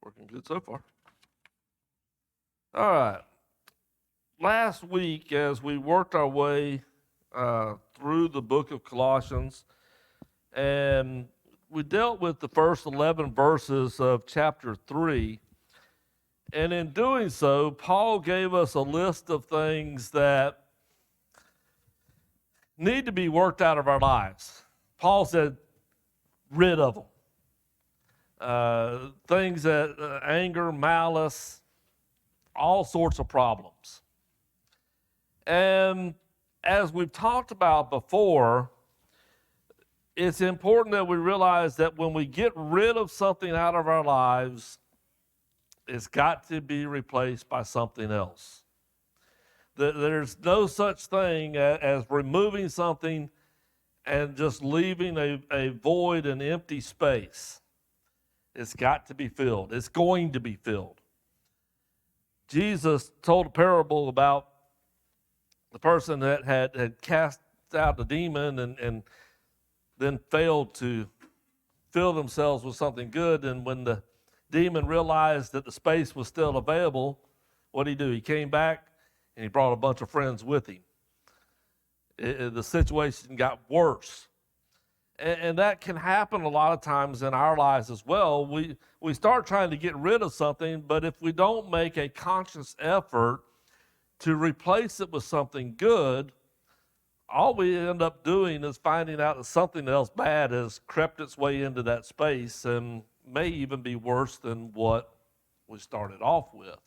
Working good so far. All right. Last week, as we worked our way through the book of Colossians, and we dealt with the first 11 verses of chapter 3. And in doing so, Paul gave us a list of things that need to be worked out of our lives. Paul said, rid of them. Things that anger, malice, all sorts of problems. And as we've talked about before, it's important that we realize that when we get rid of something out of our lives, it's got to be replaced by something else. There's no such thing as removing something and just leaving a void, an empty space. It's got to be filled. It's going to be filled. Jesus told a parable about the person that had cast out the demon and then failed to fill themselves with something good. And when the demon realized that the space was still available, what did he do? He came back and he brought a bunch of friends with him. The situation got worse. And that can happen a lot of times in our lives as well. We start trying to get rid of something, but if we don't make a conscious effort to replace it with something good, all we end up doing is finding out that something else bad has crept its way into that space and may even be worse than what we started off with.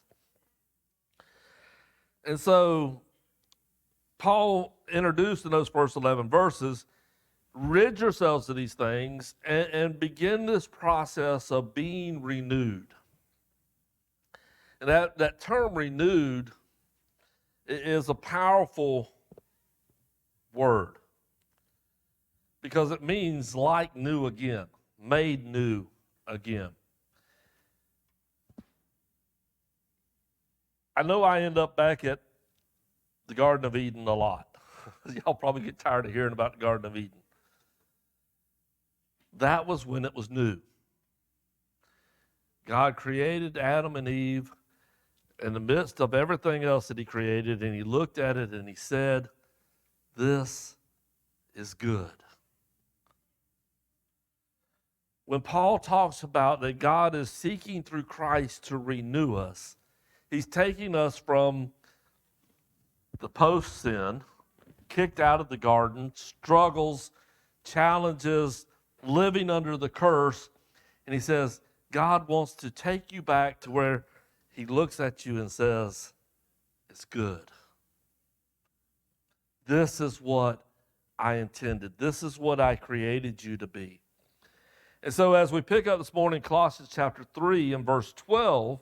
And so Paul introduced in those first 11 verses, rid yourselves of these things and begin this process of being renewed. And that term renewed is a powerful word because it means like new again, made new again. I know I end up back at the Garden of Eden a lot. Y'all probably get tired of hearing about the Garden of Eden. That was when it was new. God created Adam and Eve in the midst of everything else that he created, and he looked at it and he said, this is good. When Paul talks about that God is seeking through Christ to renew us, he's taking us from the post-sin, kicked out of the garden, struggles, challenges, living under the curse, and he says, God wants to take you back to where he looks at you and says, it's good. This is what I intended. This is what I created you to be. And so as we pick up this morning, Colossians chapter 3 and verse 12,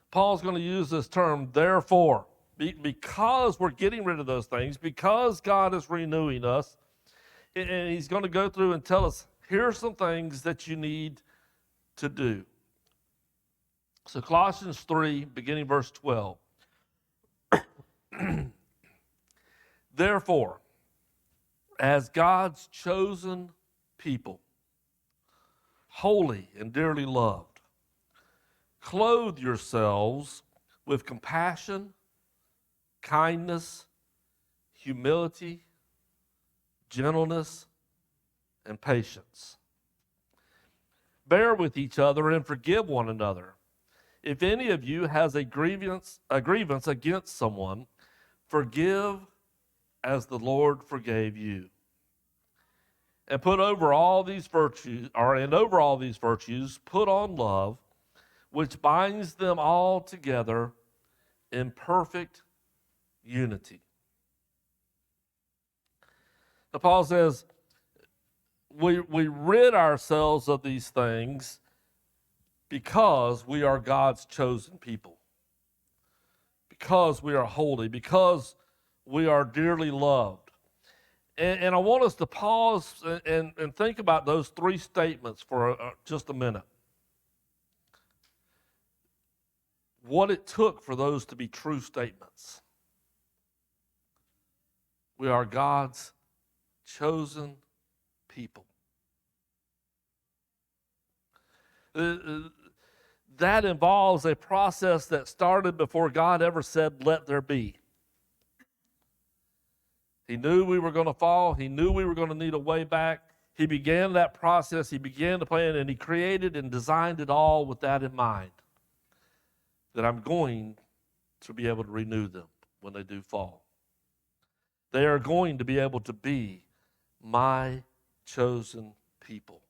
Paul's going to use this term, therefore, because we're getting rid of those things, because God is renewing us, and he's going to go through and tell us, here are some things that you need to do. So Colossians 3, beginning verse 12. Therefore, as God's chosen people, holy and dearly loved, clothe yourselves with compassion, kindness, humility, gentleness, and patience. Bear with each other and forgive one another. If any of you has a grievance against someone, forgive as the Lord forgave you. And over all these virtues, put on love, which binds them all together in perfect unity. Now, Paul says, we rid ourselves of these things because we are God's chosen people, because we are holy, because we are dearly loved. And I want us to pause and think about those three statements for just a minute. What it took for those to be true statements. We are God's chosen people. that involves a process that started before God ever said, "Let there be." He knew we were going to fall. He knew we were going to need a way back. He began that process. He began the plan, and he created and designed it all with that in mind, that I'm going to be able to renew them when they do fall. They are going to be able to be my chosen people.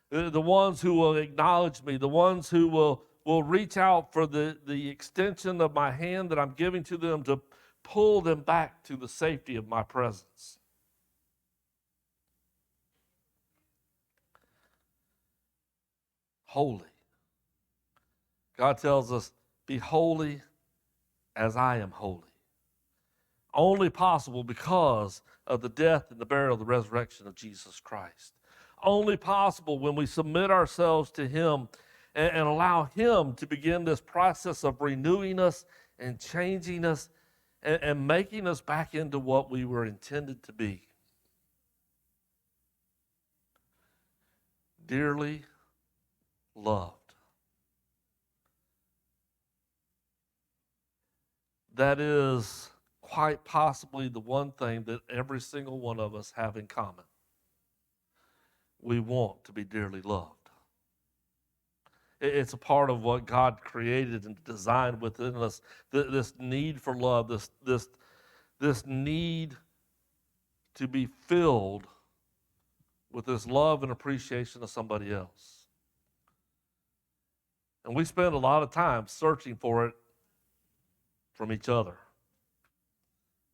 The ones who will acknowledge me, the ones who will reach out for the extension of my hand that I'm giving to them to pull them back to the safety of my presence. Holy. God tells us, be holy as I am holy. Only possible because of the death and the burial and the resurrection of Jesus Christ. Only possible when we submit ourselves to Him and allow Him to begin this process of renewing us and changing us and making us back into what we were intended to be. Dearly loved. That is quite possibly the one thing that every single one of us have in common. We want to be dearly loved. It's a part of what God created and designed within us, this need for love, this need to be filled with this love and appreciation of somebody else. And we spend a lot of time searching for it from each other.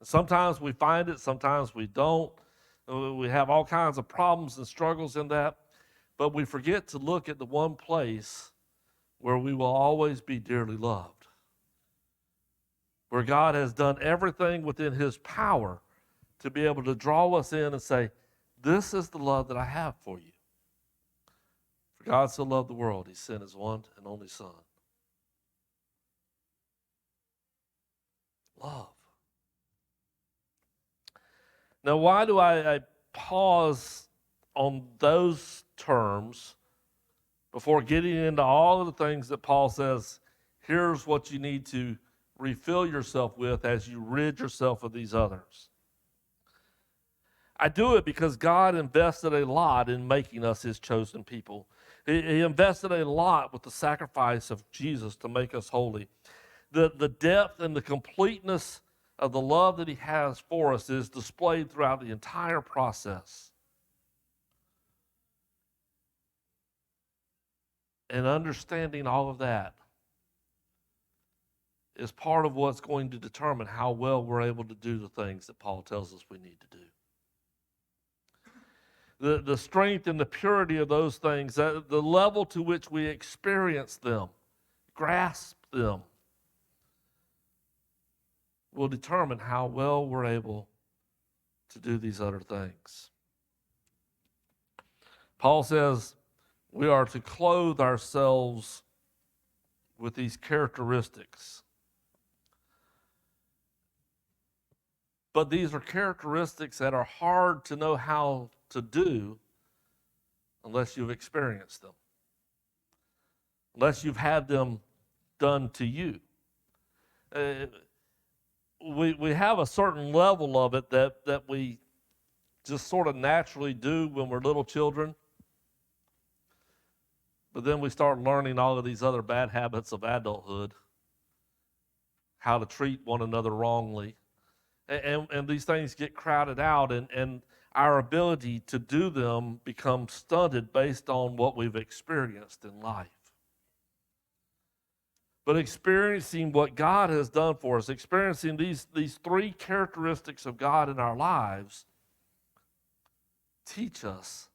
Sometimes we find it, sometimes we don't. We have all kinds of problems and struggles in that, but we forget to look at the one place where we will always be dearly loved, where God has done everything within His power to be able to draw us in and say, this is the love that I have for you. For God so loved the world, He sent His one and only Son. Love. Now, why do I pause on those terms before getting into all of the things that Paul says, here's what you need to refill yourself with as you rid yourself of these others? I do it because God invested a lot in making us His chosen people. He invested a lot with the sacrifice of Jesus to make us holy. The depth and the completeness of the love that He has for us is displayed throughout the entire process. And understanding all of that is part of what's going to determine how well we're able to do the things that Paul tells us we need to do. The strength and the purity of those things, the level to which we experience them, grasp them, will determine how well we're able to do these other things. Paul says we are to clothe ourselves with these characteristics. But these are characteristics that are hard to know how to do unless you've experienced them, unless you've had them done to you. We have a certain level of it that we just sort of naturally do when we're little children. But then we start learning all of these other bad habits of adulthood, how to treat one another wrongly. And these things get crowded out, and our ability to do them becomes stunted based on what we've experienced in life. But experiencing what God has done for us, experiencing these three characteristics of God in our lives, teach us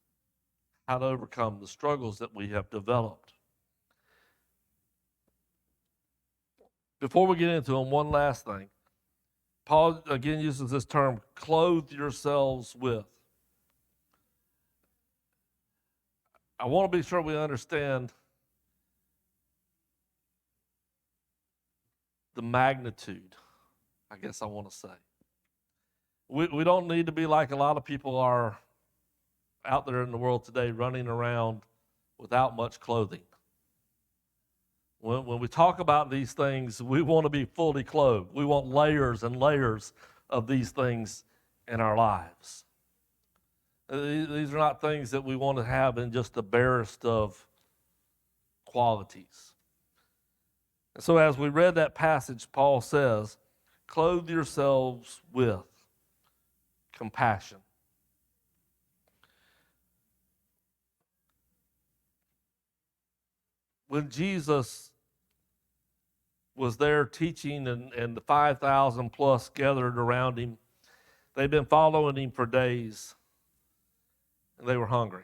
how to overcome the struggles that we have developed. Before we get into them, one last thing. Paul again uses this term, clothe yourselves with. I want to be sure we understand the magnitude, I guess I want to say. We don't need to be like a lot of people are out there in the world today, running around without much clothing. When we talk about these things, we want to be fully clothed. We want layers and layers of these things in our lives. These are not things that we want to have in just the barest of qualities. And so as we read that passage, Paul says, clothe yourselves with compassion. When Jesus was there teaching and the 5,000 plus gathered around him, they'd been following him for days and they were hungry.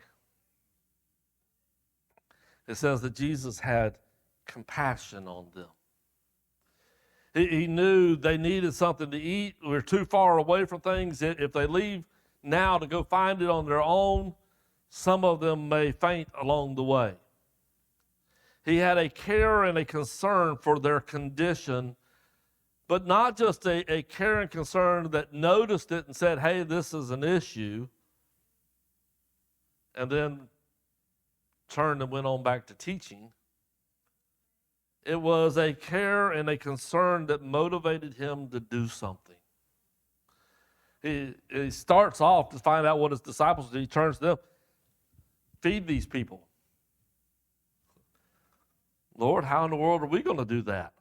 It says that Jesus had compassion on them. He knew they needed something to eat. We're too far away from things. If they leave now to go find it on their own, some of them may faint along the way. He had a care and a concern for their condition, but not just a care and concern that noticed it and said, hey, this is an issue, and then turned and went on back to teaching. It was a care and a concern that motivated him to do something. He starts off to find out what his disciples do. He turns to them, feed these people. Lord, how in the world are we going to do that?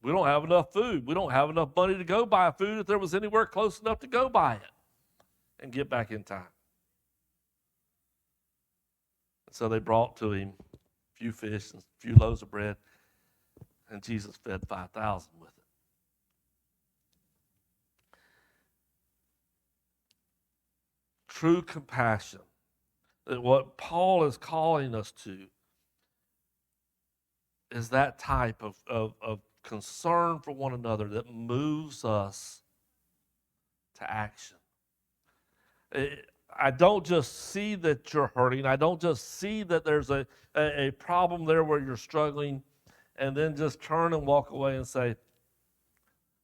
We don't have enough food. We don't have enough money to go buy food if there was anywhere close enough to go buy it and get back in time. And so they brought to him a few fish and a few loaves of bread, and Jesus fed 5,000 with it. True compassion, that what Paul is calling us to, is that type of concern for one another that moves us to action. I don't just see that you're hurting. I don't just see that there's a problem there where you're struggling and then just turn and walk away and say,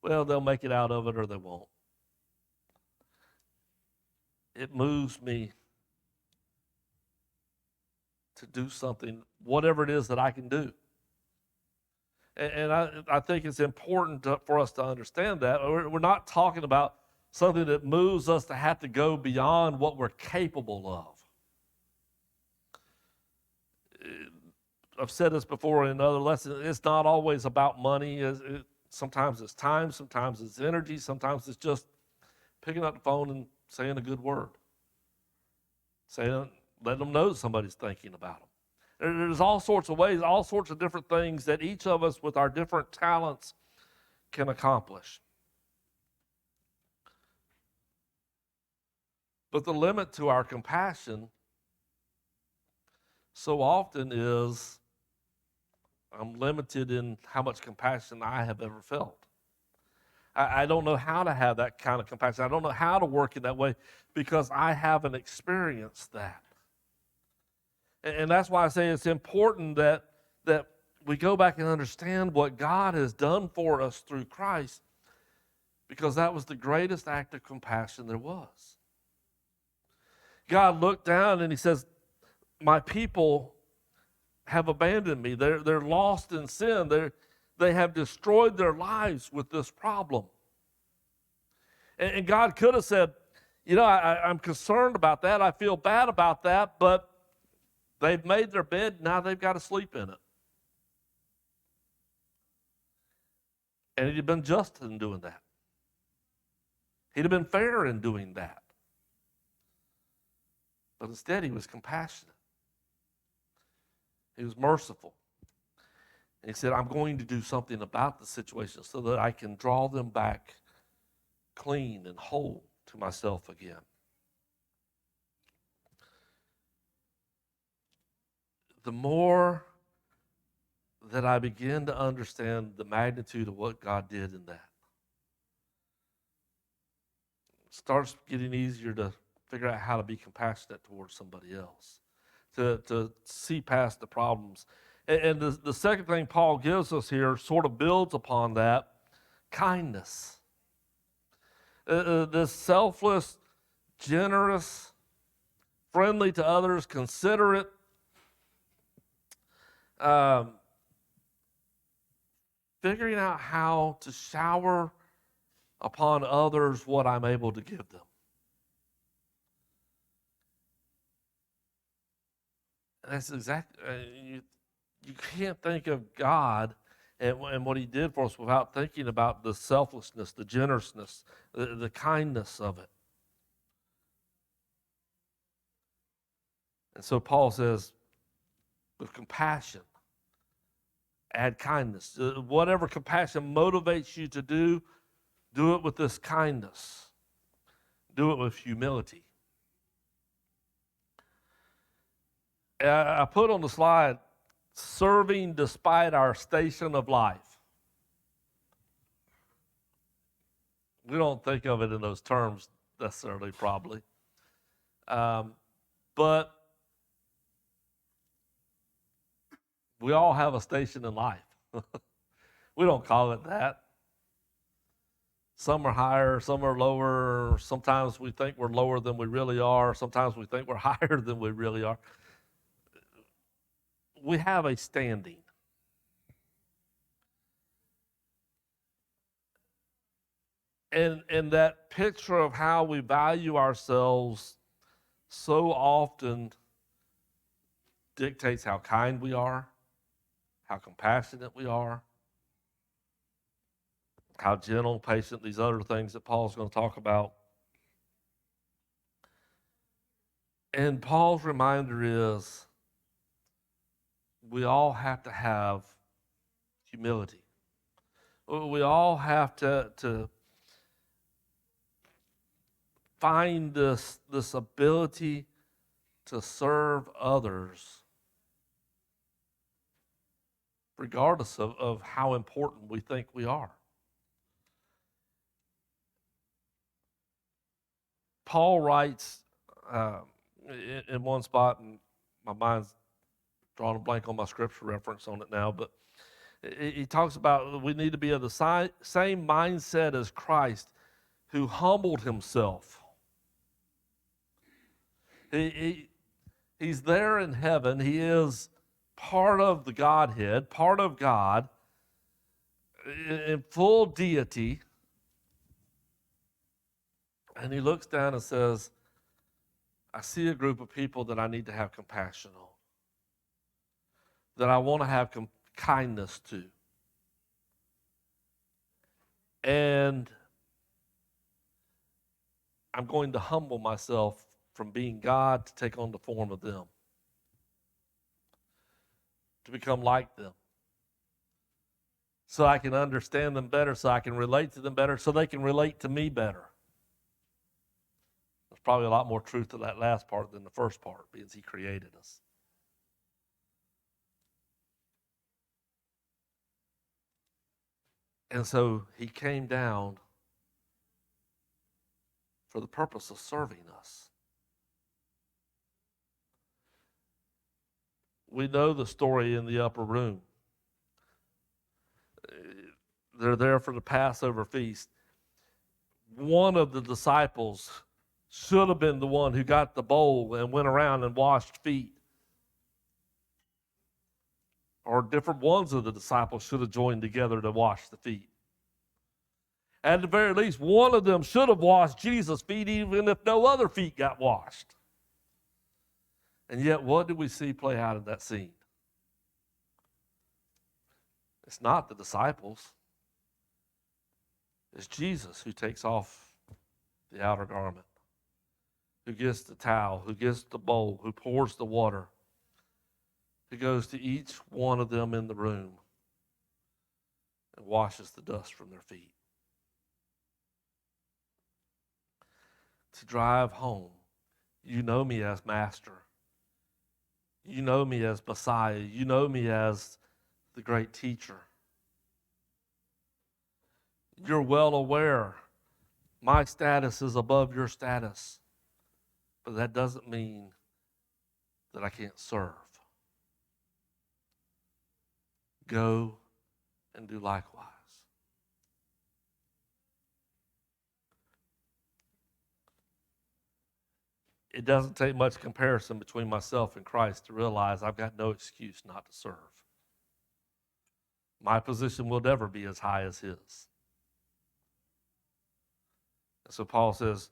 well, they'll make it out of it or they won't. It moves me to do something, whatever it is that I can do. And I think it's important for us to understand that. We're not talking about something that moves us to have to go beyond what we're capable of. I've said this before in other lessons. It's not always about money. Sometimes it's time, sometimes it's energy, sometimes it's just picking up the phone and saying a good word. Letting them know somebody's thinking about them. There's all sorts of ways, all sorts of different things that each of us with our different talents can accomplish. But the limit to our compassion so often is I'm limited in how much compassion I have ever felt. I don't know how to have that kind of compassion. I don't know how to work in that way because I haven't experienced that. And that's why I say it's important that we go back and understand what God has done for us through Christ, because that was the greatest act of compassion there was. God looked down and he says, my people have abandoned me. They're lost in sin. They have destroyed their lives with this problem. And God could have said, I'm concerned about that. I feel bad about that, but they've made their bed, now they've got to sleep in it. And he'd have been just in doing that. He'd have been fair in doing that. But instead, he was compassionate. He was merciful. And he said, I'm going to do something about the situation so that I can draw them back clean and whole to myself again. The more that I begin to understand the magnitude of what God did in that, it starts getting easier to figure out how to be compassionate towards somebody else, to see past the problems. And the second thing Paul gives us here sort of builds upon that, kindness. This selfless, generous, friendly to others, considerate, figuring out how to shower upon others what I'm able to give them. And that's exactly, you can't think of God and what he did for us without thinking about the selflessness, the generousness, the kindness of it. And so Paul says, with compassion, add kindness. Whatever compassion motivates you to do it with this kindness. Do it with humility. I put on the slide, serving despite our station of life. We don't think of it in those terms necessarily, probably. But we all have a station in life. We don't call it that. Some are higher, some are lower. Sometimes we think we're lower than we really are. Sometimes we think we're higher than we really are. We have a standing. And that picture of how we value ourselves so often dictates how kind we are, how compassionate we are, how gentle, patient, these other things that Paul's going to talk about. And Paul's reminder is we all have to have humility. We all have to find this ability to serve others regardless of how important we think we are. Paul writes in one spot, and my mind's drawing a blank on my scripture reference on it now, but he talks about we need to be of the same mindset as Christ, who humbled himself. He's there in heaven. He is part of the Godhead, part of God, in full deity. And he looks down and says, I see a group of people that I need to have compassion on, that I want to have kindness to. And I'm going to humble myself from being God to take on the form of them, to become like them, so I can understand them better, so I can relate to them better, so they can relate to me better. There's probably a lot more truth to that last part than the first part, because he created us. And so he came down for the purpose of serving us. We know the story in the upper room. They're there for the Passover Feast. One of the disciples should have been the one who got the bowl and went around and washed feet. Or different ones of the disciples should have joined together to wash the feet. At the very least, one of them should have washed Jesus' feet, even if no other feet got washed. And yet, what do we see play out in that scene? It's not the disciples. It's Jesus who takes off the outer garment, who gets the towel, who gets the bowl, who pours the water, who goes to each one of them in the room and washes the dust from their feet. To drive home, you know me as Master. You know me as Messiah. You know me as the great teacher. You're well aware my status is above your status, but that doesn't mean that I can't serve. Go and do likewise. It doesn't take much comparison between myself and Christ to realize I've got no excuse not to serve. My position will never be as high as his. So Paul says,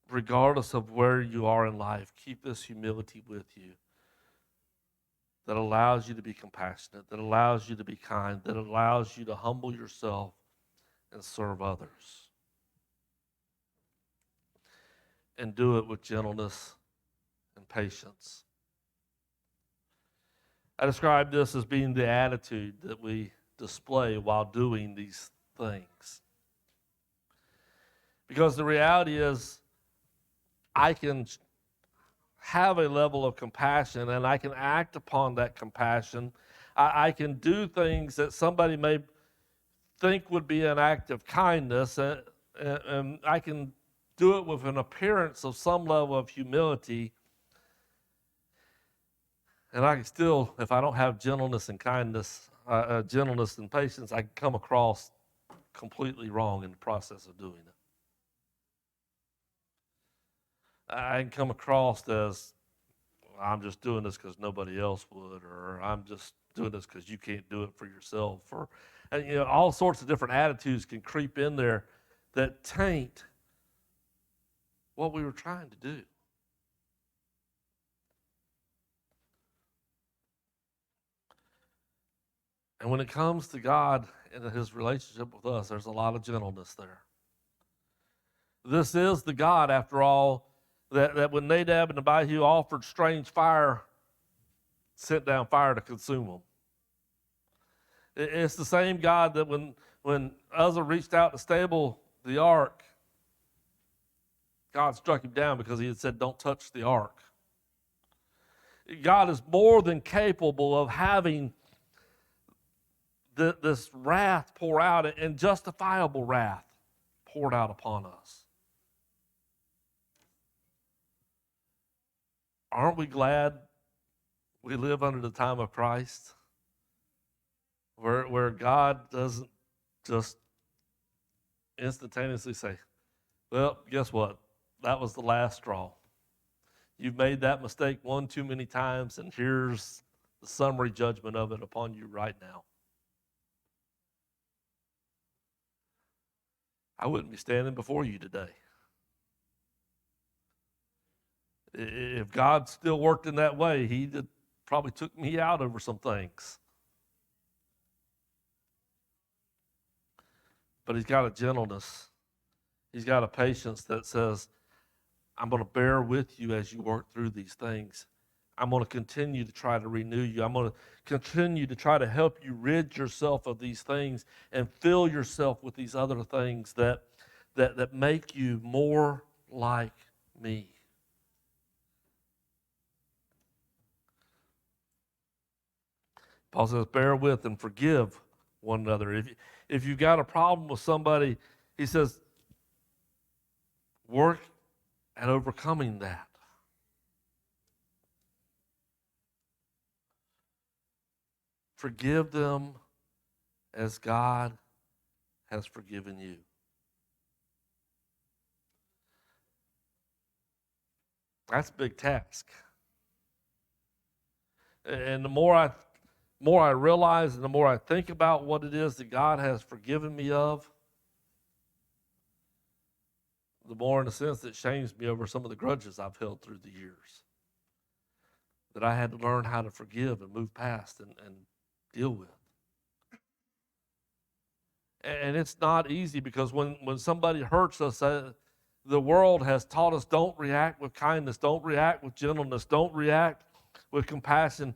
regardless of where you are in life, keep this humility with you that allows you to be compassionate, that allows you to be kind, that allows you to humble yourself and serve others. And do it with gentleness and patience. I describe this as being the attitude that we display while doing these things. Because the reality is, I can have a level of compassion and I can act upon that compassion. I can do things that somebody may think would be an act of kindness, and I can do it with an appearance of some level of humility. And I can still, if I don't have gentleness and kindness, gentleness and patience, I can come across completely wrong in the process of doing it. I can come across as, I'm just doing this because nobody else would, or I'm just doing this because you can't do it for yourself, or all sorts of different attitudes can creep in there that taint what we were trying to do. And when it comes to God and his relationship with us, there's a lot of gentleness there. This is the God, after all, that when Nadab and Abihu offered strange fire, sent down fire to consume them. It's the same God that when Uzzah reached out to stable the ark, God struck him down because he had said, don't touch the ark. God is more than capable of having this wrath pour out, and justifiable wrath poured out upon us. Aren't we glad we live under the time of Christ, where God doesn't just instantaneously say, well, guess what? That was the last straw. You've made that mistake one too many times, and here's the summary judgment of it upon you right now. I wouldn't be standing before you today. If God still worked in that way, he probably took me out over some things. But he's got a gentleness. He's got a patience that says, I'm going to bear with you as you work through these things. I'm going to continue to try to renew you. I'm going to continue to try to help you rid yourself of these things and fill yourself with these other things that make you more like me. Paul says, bear with and forgive one another. If you've got a problem with somebody, he says, work at overcoming that. Forgive them as God has forgiven you. That's a big task. And the more I realize and the more I think about what it is that God has forgiven me of, the more, in a sense, it shames me over some of the grudges I've held through the years. That I had to learn how to forgive and move past and deal with. And it's not easy, because when somebody hurts us, the world has taught us, don't react with kindness, don't react with gentleness, don't react with compassion.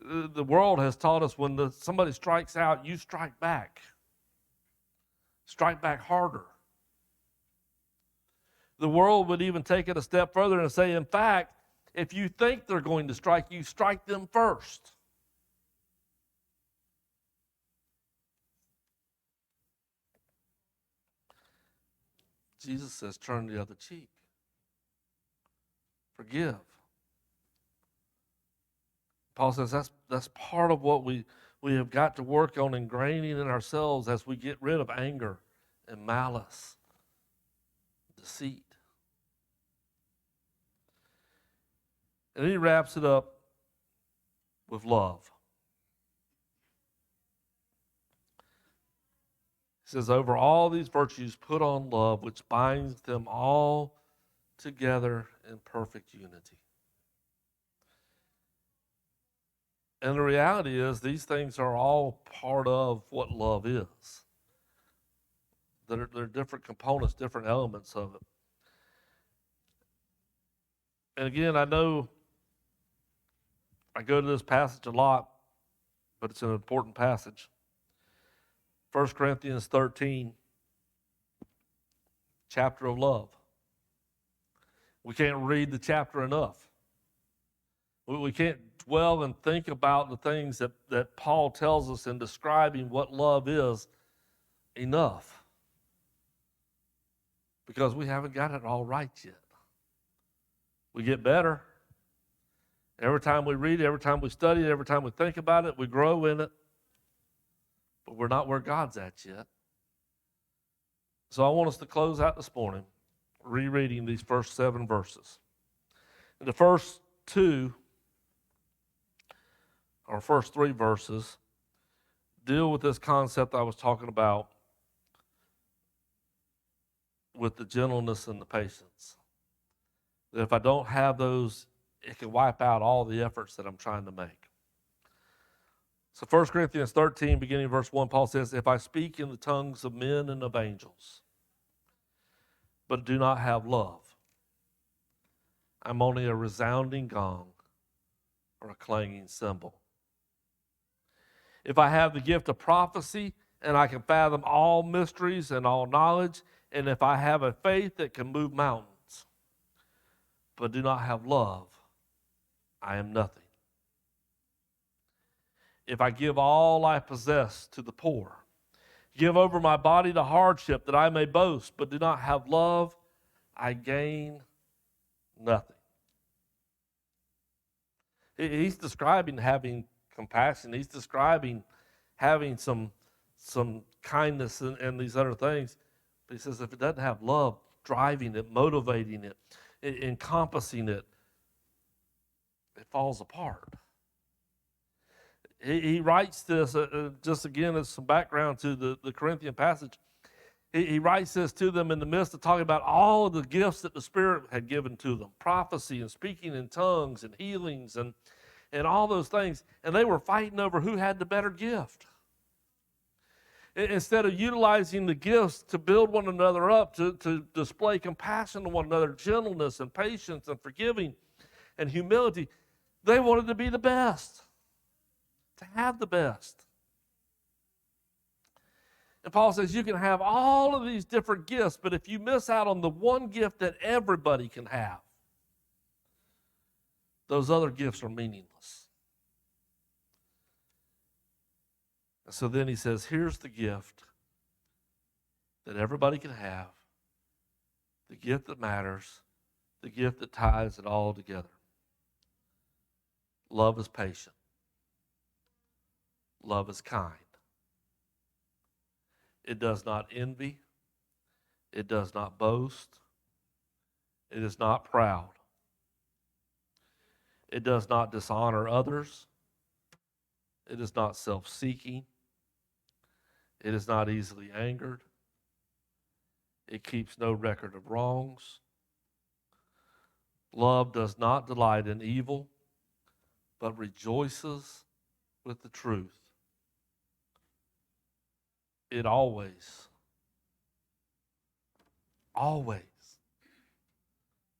The world has taught us when somebody strikes out, you strike back. Strike back harder. The world would even take it a step further and say, in fact, if you think they're going to strike you, strike them first. Jesus says, turn the other cheek. Forgive. Paul says that's part of what we have got to work on ingraining in ourselves as we get rid of anger and malice, deceit. And then he wraps it up with love. He says, over all these virtues, put on love, which binds them all together in perfect unity. And the reality is, these things are all part of what love is. They're different components, different elements of it. And again, I know I go to this passage a lot, but it's an important passage. 1 Corinthians 13, chapter of love. We can't read the chapter enough. We can't dwell and think about the things that Paul tells us in describing what love is enough, because we haven't got it all right yet. We get better. Every time we read it, every time we study it, every time we think about it, we grow in it. But we're not where God's at yet. So I want us to close out this morning rereading these first 7 verses. And the first 2, or first 3 verses, deal with this concept I was talking about with the gentleness and the patience. That if I don't have those, it can wipe out all the efforts that I'm trying to make. So 1 Corinthians 13, beginning verse 1, Paul says, if I speak in the tongues of men and of angels, but do not have love, I'm only a resounding gong or a clanging cymbal. If I have the gift of prophecy and I can fathom all mysteries and all knowledge, and if I have a faith that can move mountains, but do not have love, I am nothing. If I give all I possess to the poor, give over my body to hardship that I may boast, but do not have love, I gain nothing. He's describing having compassion. He's describing having some kindness and these other things. But he says if it doesn't have love, driving it, motivating it, encompassing it, it falls apart. He writes this, just again as some background to the Corinthian passage. He writes this to them in the midst of talking about all of the gifts that the Spirit had given to them. Prophecy and speaking in tongues and healings and all those things. And they were fighting over who had the better gift. Instead of utilizing the gifts to build one another up, to display compassion to one another, gentleness and patience and forgiving and humility, they wanted to be the best. To have the best. And Paul says you can have all of these different gifts, but if you miss out on the one gift that everybody can have, those other gifts are meaningless. And so then he says, here's the gift that everybody can have, the gift that matters, the gift that ties it all together. Love is patient. Love is kind. It does not envy. It does not boast. It is not proud. It does not dishonor others. It is not self-seeking. It is not easily angered. It keeps no record of wrongs. Love does not delight in evil, but rejoices with the truth. It always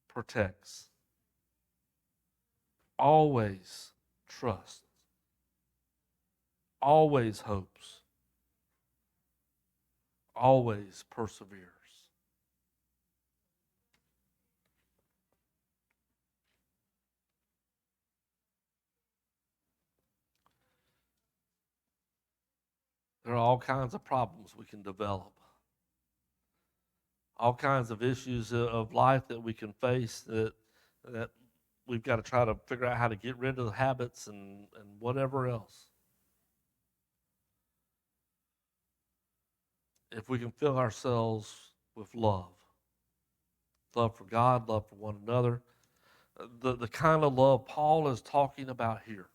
protects, always trusts, always hopes, always perseveres. There are all kinds of problems we can develop. All kinds of issues of life that we can face that we've got to try to figure out how to get rid of the habits and whatever else. If we can fill ourselves with love for God, love for one another, the kind of love Paul is talking about here.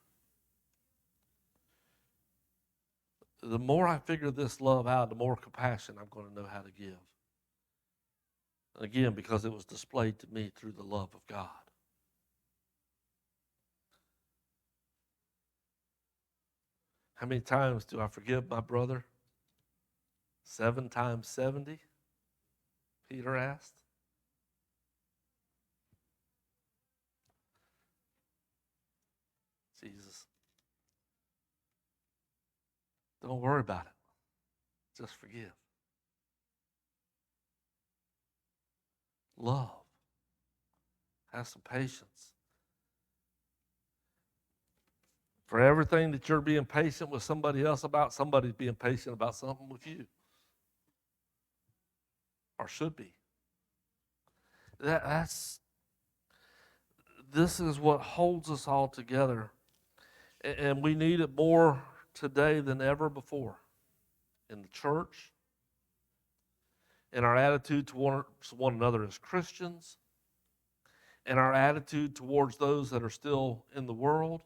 the more I figure this love out, the more compassion I'm going to know how to give. Again, because it was displayed to me through the love of God. How many times do I forgive my brother? 7 times 70? Peter asked. Jesus, don't worry about it. Just forgive. Love. Have some patience. For everything that you're being patient with somebody else about, somebody's being patient about something with you. Or should be. This is what holds us all together. And we need it more today than ever before. In the church, in our attitude towards one another as Christians, in our attitude towards those that are still in the world.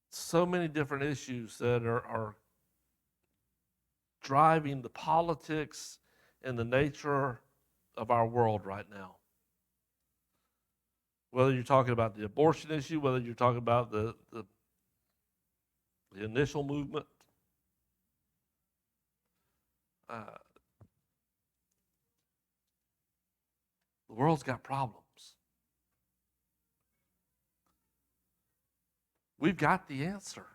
So many different issues that are driving the politics and the nature of our world right now. Whether you're talking about the abortion issue, whether you're talking about the initial movement, the world's got problems. We've got the answer.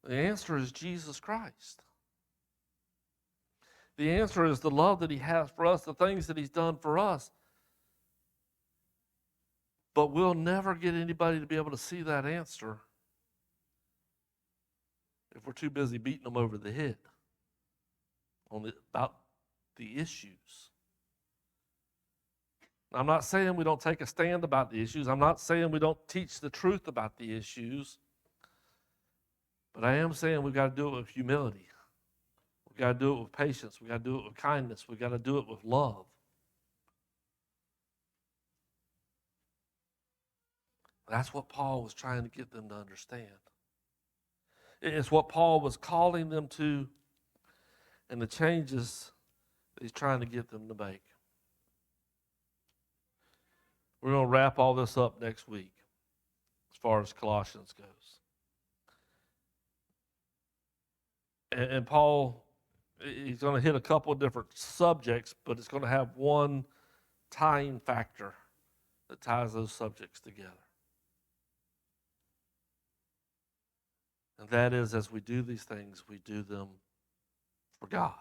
The answer is Jesus Christ. The answer is the love that He has for us, the things that He's done for us. But we'll never get anybody to be able to see that answer if we're too busy beating them over the head about the issues. I'm not saying we don't take a stand about the issues. I'm not saying we don't teach the truth about the issues. But I am saying we've got to do it with humility. We've got to do it with patience. We've got to do it with kindness. We've got to do it with love. That's what Paul was trying to get them to understand. It's what Paul was calling them to, and the changes that he's trying to get them to make. We're going to wrap all this up next week as far as Colossians goes. And Paul, he's going to hit a couple of different subjects, but it's going to have one tying factor that ties those subjects together. And that is, as we do these things, we do them for God.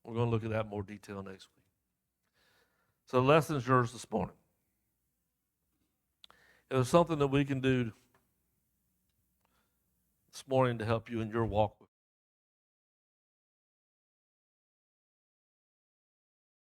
We're going to look at that in more detail next week. So the lesson's yours this morning. If there's something that we can do this morning to help you in your walk